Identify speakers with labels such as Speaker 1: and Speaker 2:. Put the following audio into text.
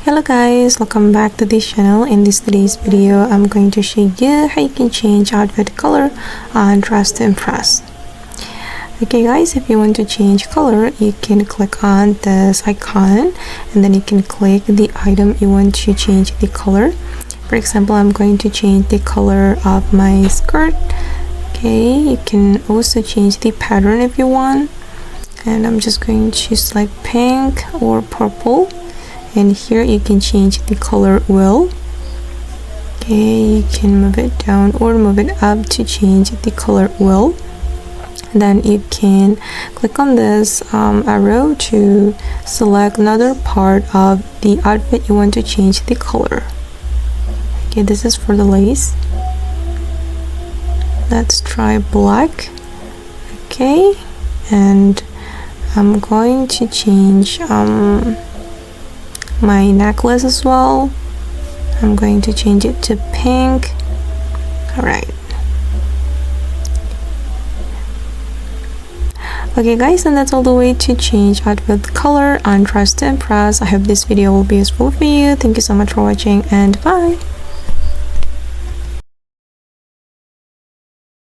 Speaker 1: Hello guys, welcome back to this channel. In today's video, I'm going to show you how you can change outfit color on Dress to Impress. Okay guys, if you want to change color, you can click on this icon and then you can click the item you want to change the color. For example, I'm going to change the color of my skirt. Okay, you can also change the pattern if you want, and I'm just going to choose like pink or purple. And here you can change the color wheel. Okay, you can move it down or move it up to change the color wheel. Then you can click on this arrow to select another part of the outfit you want to change the color. Okay, this is for the lace. Let's try black. Okay, and I'm going to change my necklace as well. I'm going to change it to pink. Alright. Okay guys, and that's all the way to change outfit color on Dress to Impress. I hope this video will be useful for you. Thank you so much for watching and bye.